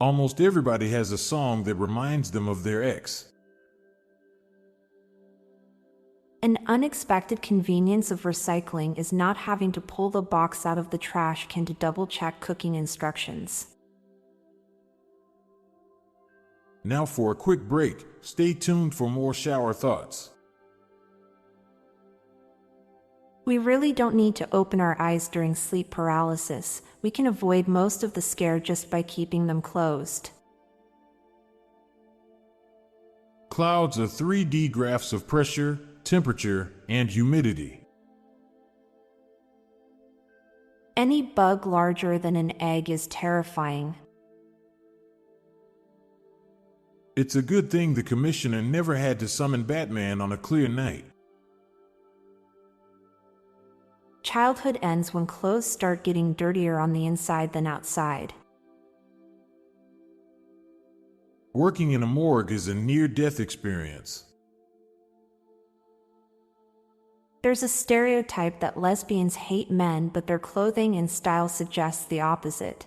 Almost everybody has a song that reminds them of their ex. An unexpected convenience of recycling is not having to pull the box out of the trash can to double-check cooking instructions. Now for a quick break, stay tuned for more shower thoughts. We really don't need to open our eyes during sleep paralysis. We can avoid most of the scare just by keeping them closed. Clouds are 3D graphs of pressure, temperature, and humidity. Any bug larger than an egg is terrifying. It's a good thing the commissioner never had to summon Batman on a clear night. Childhood ends when clothes start getting dirtier on the inside than outside. Working in a morgue is a near-death experience. There's a stereotype that lesbians hate men, but their clothing and style suggests the opposite.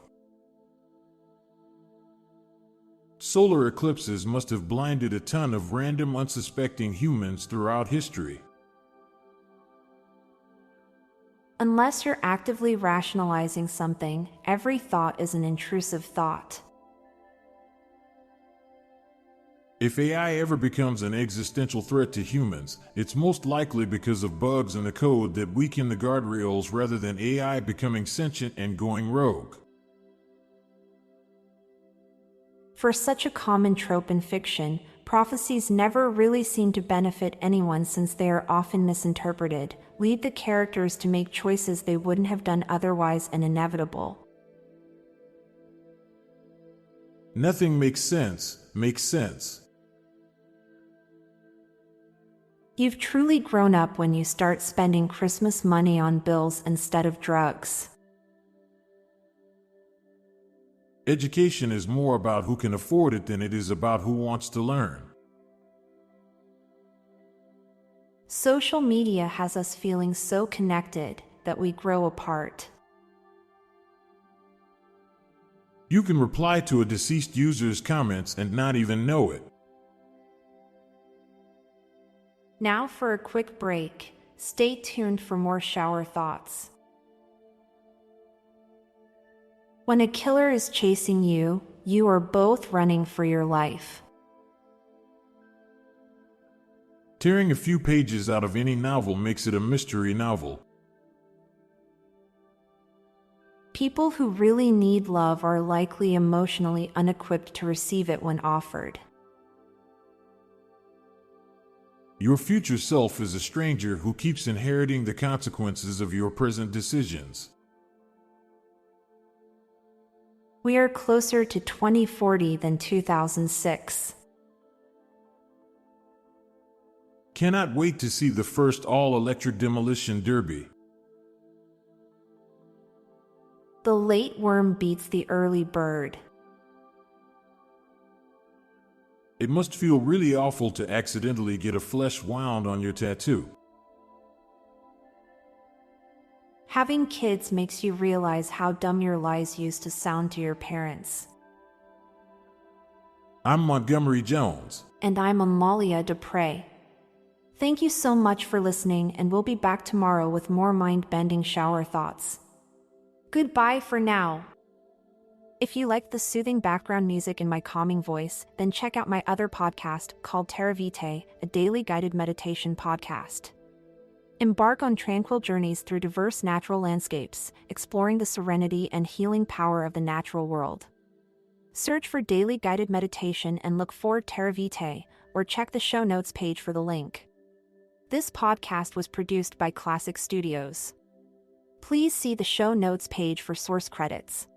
Solar eclipses must have blinded a ton of random unsuspecting humans throughout history. Unless you're actively rationalizing something, every thought is an intrusive thought. If AI ever becomes an existential threat to humans, it's most likely because of bugs in the code that weaken the guardrails rather than AI becoming sentient and going rogue. For such a common trope in fiction, prophecies never really seem to benefit anyone since they are often misinterpreted, lead the characters to make choices they wouldn't have done otherwise, and inevitable. Nothing makes sense. You've truly grown up when you start spending Christmas money on bills instead of drugs. Education is more about who can afford it than it is about who wants to learn. Social media has us feeling so connected that we grow apart. You can reply to a deceased user's comments and not even know it. Now for a quick break. Stay tuned for more shower thoughts. When a killer is chasing you, you are both running for your life. Tearing a few pages out of any novel makes it a mystery novel. People who really need love are likely emotionally unequipped to receive it when offered. Your future self is a stranger who keeps inheriting the consequences of your present decisions. We are closer to 2040 than 2006. Cannot wait to see the first all-electric demolition derby. The late worm beats the early bird. It must feel really awful to accidentally get a flesh wound on your tattoo. Having kids makes you realize how dumb your lies used to sound to your parents. I'm Montgomery Jones. And I'm Amalia Dupre. Thank you so much for listening, and we'll be back tomorrow with more mind-bending shower thoughts. Goodbye for now. If you like the soothing background music in my calming voice, then check out my other podcast called Terra Vitae, a daily guided meditation podcast. Embark on tranquil journeys through diverse natural landscapes, exploring the serenity and healing power of the natural world. Search for daily guided meditation and look for Terra Vitae, or check the show notes page for the link. This podcast was produced by Klassic Studios. Please see the show notes page for source credits.